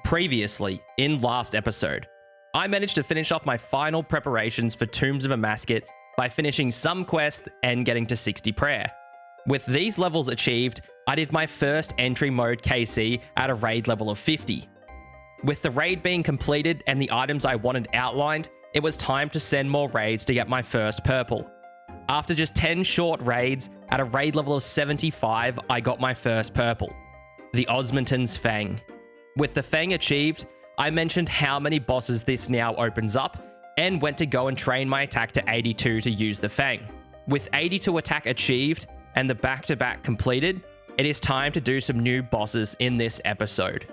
Previously, in last episode, I managed to finish off my final preparations for Tombs of Amasket by finishing some quests and getting to 60 prayer. With these levels achieved, I did my first entry mode KC at a raid level of 50. With the raid being completed and the items I wanted outlined, it was time to send more raids to get my first purple. After just 10 short raids, at a raid level of 75, I got my first purple, the Osmumten's Fang. With the Fang achieved, I mentioned how many bosses this now opens up, and went to go and train my attack to 82 to use the Fang. With 82 attack achieved, and the back-to-back completed, it is time to do some new bosses in this episode.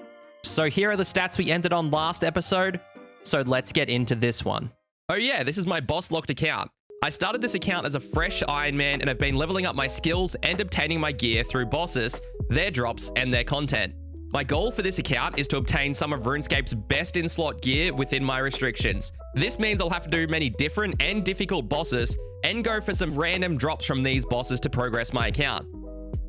So here are the stats we ended on last episode, so let's get into this one. Oh yeah, this is my boss locked account. I started this account as a fresh Iron Man and have been leveling up my skills and obtaining my gear through bosses, their drops, and their content. My goal for this account is to obtain some of RuneScape's best in-slot gear within my restrictions. This means I'll have to do many different and difficult bosses and go for some random drops from these bosses to progress my account.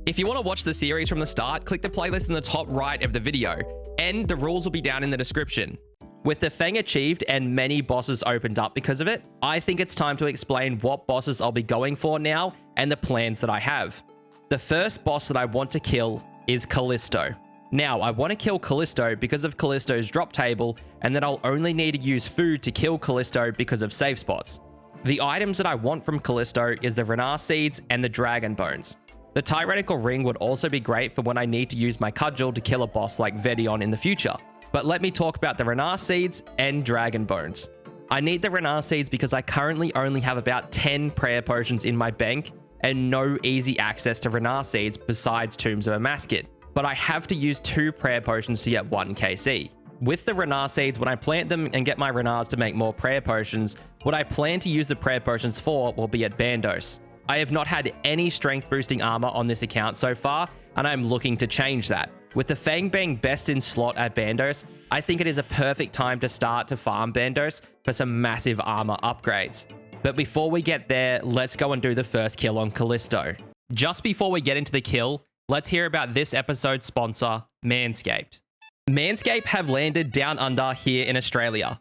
If you want to watch the series from the start, click the playlist in the top right of the video, and the rules will be down in the description. With the Fang achieved and many bosses opened up because of it, I think it's time to explain what bosses I'll be going for now and the plans that I have. The first boss that I want to kill is Callisto. Now, I want to kill Callisto because of Callisto's drop table, and that I'll only need to use food to kill Callisto because of safe spots. The items that I want from Callisto is the Renar Seeds and the Dragon Bones. The Tyrannical Ring would also be great for when I need to use my cudgel to kill a boss like Vedion in the future. But let me talk about the Renar Seeds and Dragon Bones. I need the Renar Seeds because I currently only have about 10 prayer potions in my bank and no easy access to Renar Seeds besides Tombs of Amasket. But I have to use 2 prayer potions to get 1 KC. With the Renar Seeds, when I plant them and get my Renars to make more prayer potions, what I plan to use the prayer potions for will be at Bandos. I have not had any strength boosting armor on this account so far, and I'm looking to change that. With the Fang being best in slot at Bandos, I think it is a perfect time to start to farm Bandos for some massive armor upgrades. But before we get there, let's go and do the first kill on Callisto. Just before we get into the kill, let's hear about this episode's sponsor, Manscaped. Manscaped have landed down under here in Australia.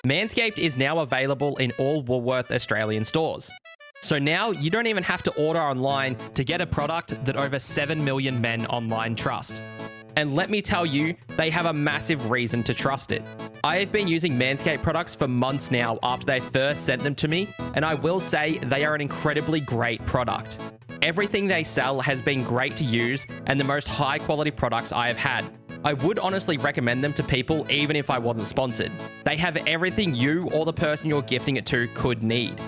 Manscaped is now available in all Woolworth Australian stores. So now you don't even have to order online to get a product that over 7 million men online trust. And let me tell you, they have a massive reason to trust it. I have been using Manscaped products for months now after they first sent them to me, and I will say they are an incredibly great product. Everything they sell has been great to use and the most high quality products I have had. I would honestly recommend them to people even if I wasn't sponsored. They have everything you or the person you're gifting it to could need.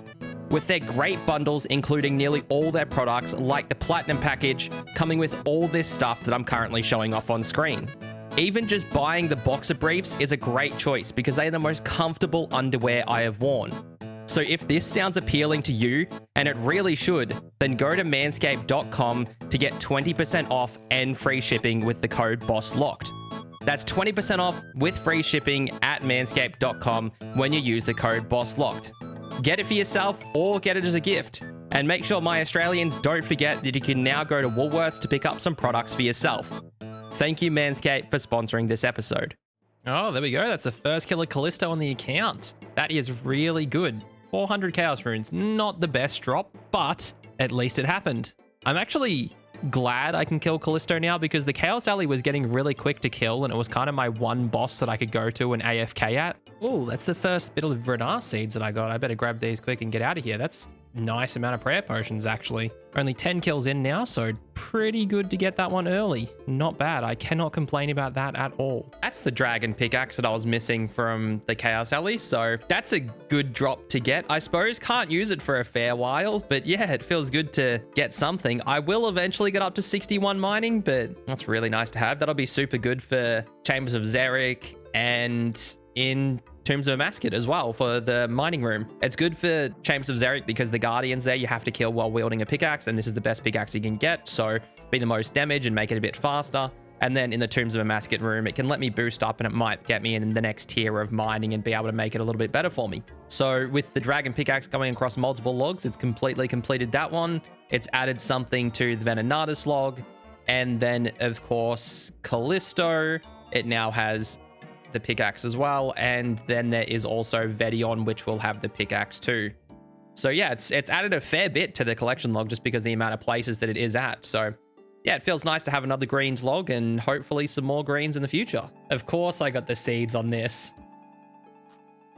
With their great bundles including nearly all their products like the Platinum package, coming with all this stuff that I'm currently showing off on screen. Even just buying the boxer briefs is a great choice because they are the most comfortable underwear I have worn. So if this sounds appealing to you, and it really should, then go to manscaped.com to get 20% off and free shipping with the code BOSSLOCKED. That's 20% off with free shipping at manscaped.com when you use the code BOSSLOCKED. Get it for yourself or get it as a gift. And make sure my Australians don't forget that you can now go to Woolworths to pick up some products for yourself. Thank you, Manscaped, for sponsoring this episode. Oh, there we go. That's the first kill of Callisto on the account. That is really good. 400 Chaos Runes, not the best drop, but at least it happened. I'm actually glad I can kill Callisto now because the Chaos Alley was getting really quick to kill and it was kind of my one boss that I could go to and AFK at. Oh, that's the first bit of Renar Seeds that I got. I better grab these quick and get out of here. That's nice amount of prayer potions, actually. Only 10 kills in now, so pretty good to get that one early. Not bad. I cannot complain about that at all. That's the dragon pickaxe that I was missing from the Chaos Alley, so that's a good drop to get, I suppose. Can't use it for a fair while, but yeah, it feels good to get something. I will eventually get up to 61 mining, but that's really nice to have. That'll be super good for Chambers of Xeric and in Tombs of Amasket as well for the mining room. It's good for Chambers of Xeric because the guardians there you have to kill while wielding a pickaxe, and this is the best pickaxe you can get, so be the most damage and make it a bit faster. And then in the Tombs of Amasket room, it can let me boost up and it might get me in the next tier of mining and be able to make it a little bit better for me. So with the dragon pickaxe going across multiple logs, it's completely completed that one. It's added something to the Venenatus log. And then, of course, Callisto, it now has the pickaxe as well. And then there is also Vedion, which will have the pickaxe too. So yeah, it's added a fair bit to the collection log just because of the amount of places that it is at. So yeah, it feels nice to have another greens log and hopefully some more greens in the future. Of course, I got the seeds on this.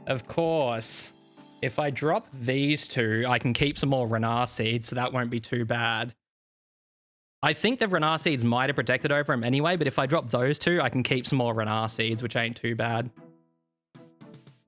Of course. If I drop these two, I can keep some more Renar seeds, so that won't be too bad. I think the Renar seeds might have protected over him anyway, but if I drop those two, I can keep some more Renar seeds, which ain't too bad.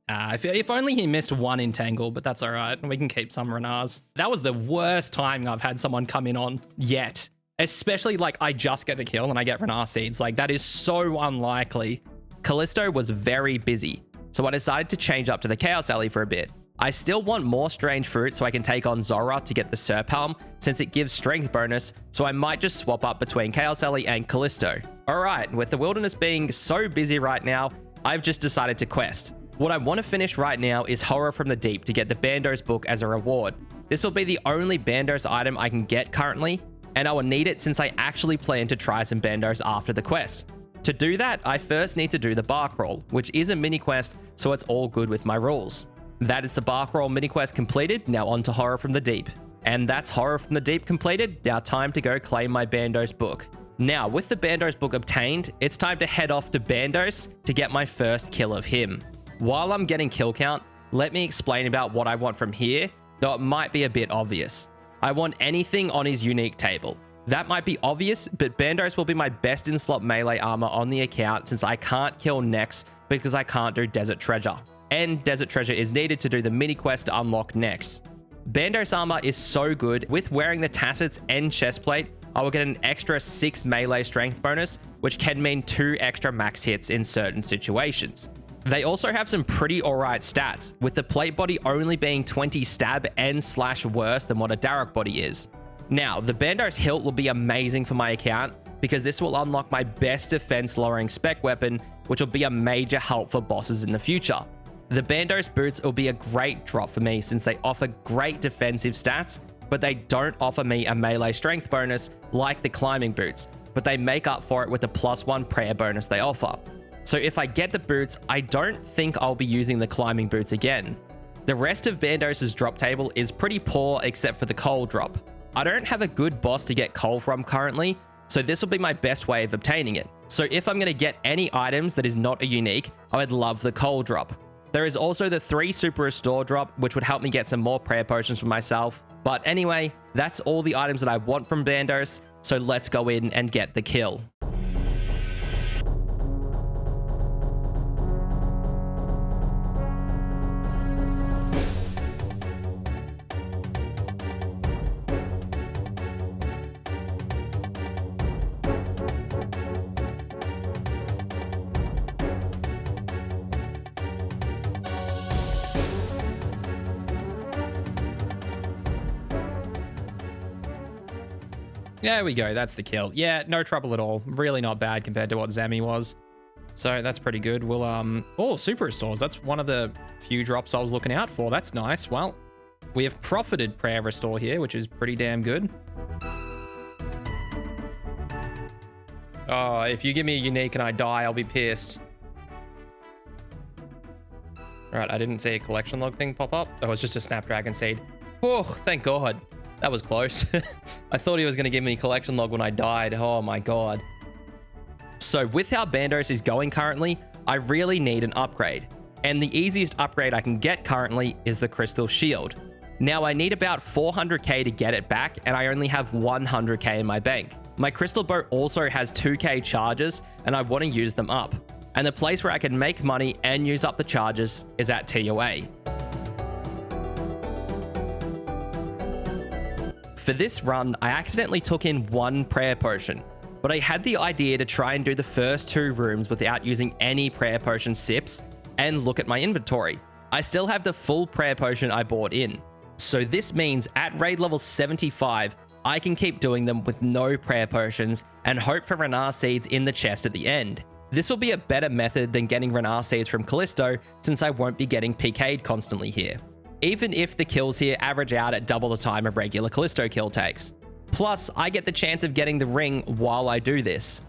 If only he missed one entangle, but that's all right. We can keep some Renars. That was the worst time I've had someone come in on yet. Especially, like, I just get the kill and I get Renar seeds. Like, that is so unlikely. Callisto was very busy, so I decided to change up to the Chaos Alley for a bit. I still want more strange fruit so I can take on Zora to get the Serpalm, since it gives strength bonus, so I might just swap up between Chaos Alley and Callisto. Alright, with the wilderness being so busy right now, I've just decided to quest. What I want to finish right now is Horror from the Deep to get the Bandos book as a reward. This will be the only Bandos item I can get currently, and I will need it since I actually plan to try some Bandos after the quest. To do that, I first need to do the Bark Roll, which is a mini quest, so it's all good with my rules. That is the Bark Roll mini quest completed, now on to Horror from the Deep. And that's Horror from the Deep completed, now time to go claim my Bandos book. Now, with the Bandos book obtained, it's time to head off to Bandos to get my first kill of him. While I'm getting kill count, let me explain about what I want from here, though it might be a bit obvious. I want anything on his unique table. That might be obvious, but Bandos will be my best in slot melee armor on the account since I can't kill Nex because I can't do Desert Treasure. And Desert Treasure is needed to do the mini quest to unlock Nex. Bandos armor is so good, with wearing the tassets and chestplate, I will get an extra 6 melee strength bonus, which can mean 2 extra max hits in certain situations. They also have some pretty alright stats, with the plate body only being 20 stab and slash worse than what a Darok body is. Now, the Bandos hilt will be amazing for my account, because this will unlock my best defense lowering spec weapon, which will be a major help for bosses in the future. The Bandos boots will be a great drop for me since they offer great defensive stats, but they don't offer me a melee strength bonus like the climbing boots, but they make up for it with the +1 prayer bonus they offer. So if I get the boots, I don't think I'll be using the climbing boots again. The rest of Bandos' drop table is pretty poor except for the coal drop. I don't have a good boss to get coal from currently, so this will be my best way of obtaining it. So if I'm going to get any items that is not a unique, I would love the coal drop. There is also the 3 Super Restore drop, which would help me get some more prayer potions for myself. But anyway, that's all the items that I want from Bandos, so let's go in and get the kill. There we go, that's the kill. Yeah, no trouble at all. Really not bad compared to what Zemi was. So that's pretty good. We'll, oh, Super Restores. That's one of the few drops I was looking out for. That's nice. Well, we have profited Prayer Restore here, which is pretty damn good. Oh, if you give me a unique and I die, I'll be pissed. All right, I didn't see a collection log thing pop up. Oh, it was just a Snapdragon seed. Oh, thank God. That was close. I thought he was going to give me a collection log when I died. Oh my God. So with how Bandos is going currently, I really need an upgrade. And the easiest upgrade I can get currently is the Crystal Shield. Now I need about 400k to get it back, and I only have 100k in my bank. My Crystal Bow also has 2k charges, and I want to use them up. And the place where I can make money and use up the charges is at TOA. For this run, I accidentally took in 1 prayer potion, but I had the idea to try and do the first 2 rooms without using any prayer potion sips and look at my inventory. I still have the full prayer potion I bought in. So this means at raid level 75, I can keep doing them with no prayer potions and hope for Renar seeds in the chest at the end. This will be a better method than getting Renar seeds from Callisto, since I won't be getting PK'd constantly here. Even if the kills here average out at double the time of regular Callisto kill takes. Plus, I get the chance of getting the ring while I do this.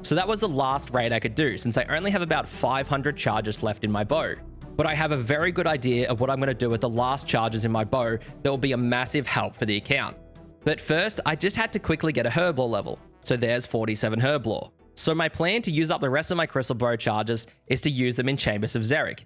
So that was the last raid I could do, since I only have about 500 charges left in my bow. But I have a very good idea of what I'm going to do with the last charges in my bow that will be a massive help for the account. But first, I just had to quickly get a herb lore level. So there's 47 herb lore. So my plan to use up the rest of my crystal bow charges is to use them in Chambers of Xeric.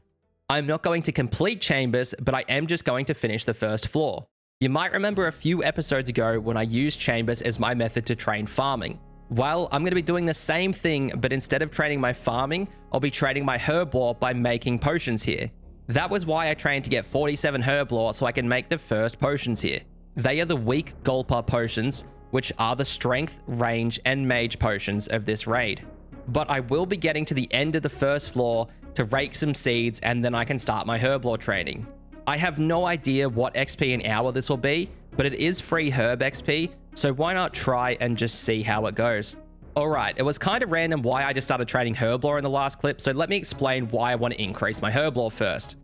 I'm not going to complete Chambers, but I am just going to finish the first floor. You might remember a few episodes ago when I used Chambers as my method to train farming. Well, I'm going to be doing the same thing, but instead of training my farming, I'll be training my herb lore by making potions here. That was why I trained to get 47 herb lore so I can make the first potions here. They are the weak Gulper potions, which are the strength, range, and mage potions of this raid. But I will be getting to the end of the first floor to rake some seeds, and then I can start my herb lore training. I have no idea what XP an hour this will be, but it is free herb XP, so why not try and just see how it goes. Alright, it was kind of random why I just started training herb lore in the last clip, so let me explain why I want to increase my herb lore first.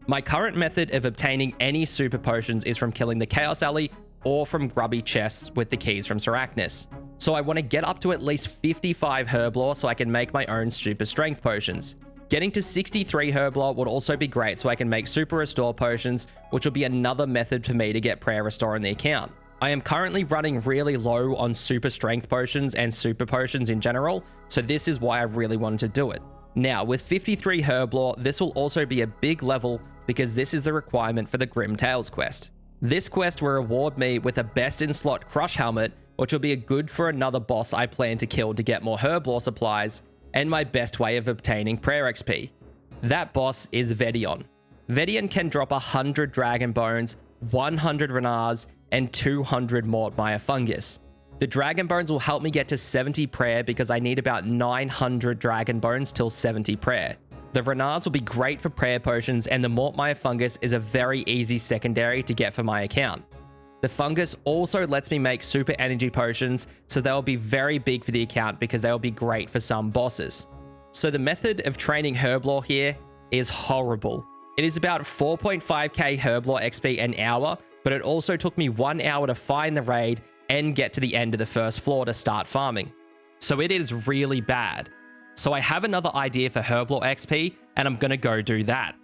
My current method of obtaining any super potions is from killing the Chaos Alley or from grubby chests with the keys from Sarachnis. So I want to get up to at least 55 herb lore so I can make my own super strength potions. Getting to 63 herb lore would also be great so I can make super restore potions, which will be another method for me to get prayer restore in the account. I am currently running really low on super strength potions and super potions in general, so this is why I really wanted to do it. Now, with 53 herb lore, this will also be a big level because this is the requirement for the Grim Tales quest. This quest will reward me with a best in slot crush helmet, which will be a good for another boss I plan to kill to get more herb lore supplies, and my best way of obtaining prayer XP. That boss is Vedion. Vedion can drop 100 dragon bones, 100 renars, and 200 Mortmire fungus. The dragon bones will help me get to 70 prayer because I need about 900 dragon bones till 70 prayer. The renars will be great for prayer potions, and the Mortmire fungus is a very easy secondary to get for my account. The fungus also lets me make super energy potions, so they'll be very big for the account because they'll be great for some bosses. So the method of training herb lore here is horrible. It is about 4.5k herb lore XP an hour, but it also took me 1 hour to find the raid and get to the end of the first floor to start farming. So it is really bad. So I have another idea for herb lore XP, and I'm gonna go do that.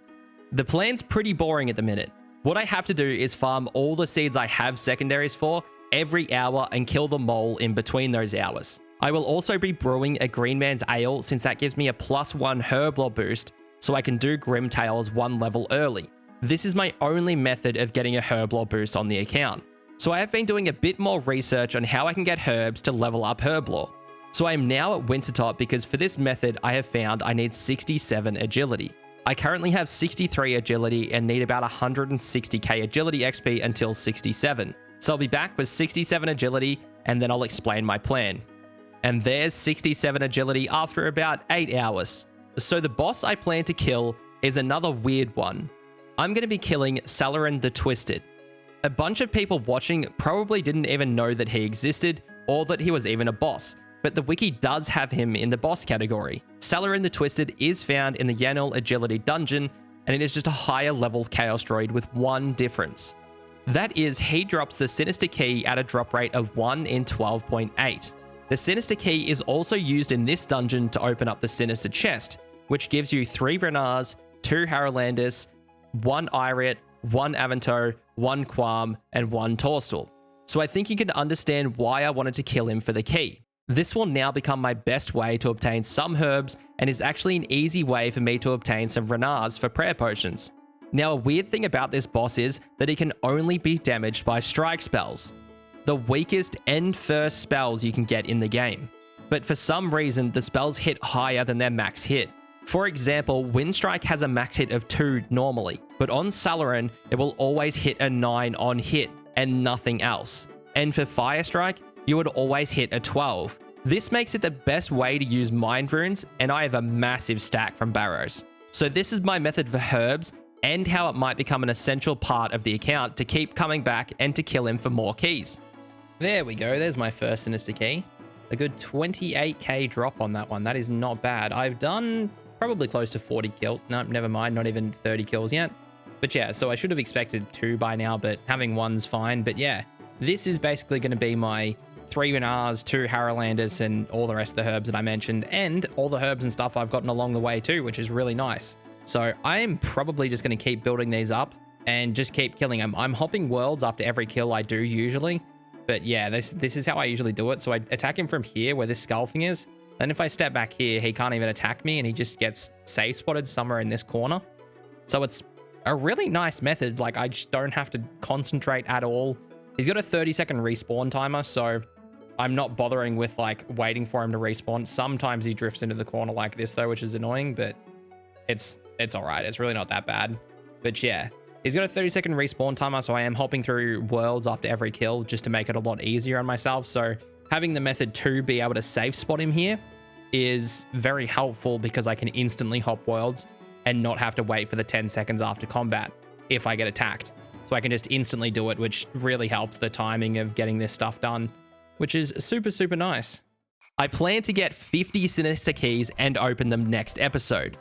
The plan's pretty boring at the minute. What I have to do is farm all the seeds I have secondaries for every hour and kill the mole in between those hours. I will also be brewing a Green Man's Ale since that gives me a +1 herb lore boost, so I can do Grim Tales 1 level early. This is my only method of getting a herb lore boost on the account. So I have been doing a bit more research on how I can get herbs to level up herb lore. So I am now at Wintertop because for this method I have found I need 67 agility. I currently have 63 agility and need about 160k agility XP until 67. So I'll be back with 67 agility and then I'll explain my plan. And there's 67 agility after about 8 hours. So the boss I plan to kill is another weird one. I'm going to be killing Salarin the Twisted. A bunch of people watching probably didn't even know that he existed or that he was even a boss, but the wiki does have him in the boss category. Salarin the Twisted is found in the Yanel Agility dungeon, and it is just a higher level Chaos Droid with one difference. That is, he drops the Sinister Key at a drop rate of 1 in 12.8. The Sinister Key is also used in this dungeon to open up the Sinister Chest, which gives you 3 Renars, 2 Harrowlanders, 1 Iriot, 1 Avanto, 1 Quam, and 1 Torstal. So I think you can understand why I wanted to kill him for the key. This will now become my best way to obtain some herbs and is actually an easy way for me to obtain some Renars for prayer potions. Now a weird thing about this boss is that he can only be damaged by strike spells, the weakest and first spells you can get in the game. But for some reason the spells hit higher than their max hit. For example, Windstrike has a max hit of 2 normally, but on Salarin it will always hit a 9 on hit and nothing else. And for Firestrike, you would always hit a 12. This makes it the best way to use Mind Runes, and I have a massive stack from Barrows. So this is my method for herbs, and how it might become an essential part of the account to keep coming back and to kill him for more keys. There we go, there's my first Sinister Key. A good 28k drop on that one, that is not bad. I've done probably close to 40 kills. No, never mind, not even 30 kills yet. But yeah, so I should have expected 2 by now, but having 1's fine. But yeah, this is basically going to be my 3 Minars, 2 Harrowlanders, and all the rest of the herbs that I mentioned, and all the herbs and stuff I've gotten along the way too, which is really nice. So I am probably just going to keep building these up and just keep killing them. I'm hopping worlds after every kill I do usually, but yeah, this is how I usually do it. So I attack him from here where this skull thing is. Then if I step back here, he can't even attack me and he just gets safe spotted somewhere in this corner. So it's a really nice method. Like, I just don't have to concentrate at all. He's got a 30-second respawn timer, so I'm not bothering with like waiting for him to respawn. Sometimes he drifts into the corner like this though, which is annoying, but it's all right. It's really not that bad. But yeah, he's got a 30-second respawn timer, so I am hopping through worlds after every kill just to make it a lot easier on myself. So having the method 2 be able to safe spot him here is very helpful because I can instantly hop worlds and not have to wait for the 10 seconds after combat if I get attacked. So I can just instantly do it, which really helps the timing of getting this stuff done, which is super, super nice. I plan to get 50 Sinister Keys and open them next episode.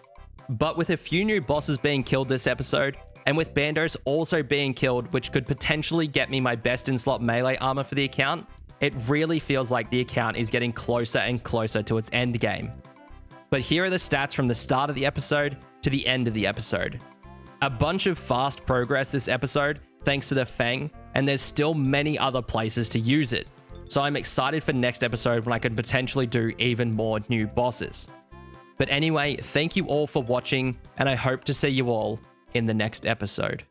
But with a few new bosses being killed this episode, and with Bandos also being killed, which could potentially get me my best in slot melee armor for the account, it really feels like the account is getting closer and closer to its end game. But here are the stats from the start of the episode to the end of the episode. A bunch of fast progress this episode thanks to the Fang, and there's still many other places to use it. So I'm excited for next episode when I can potentially do even more new bosses. But anyway, thank you all for watching, and I hope to see you all in the next episode.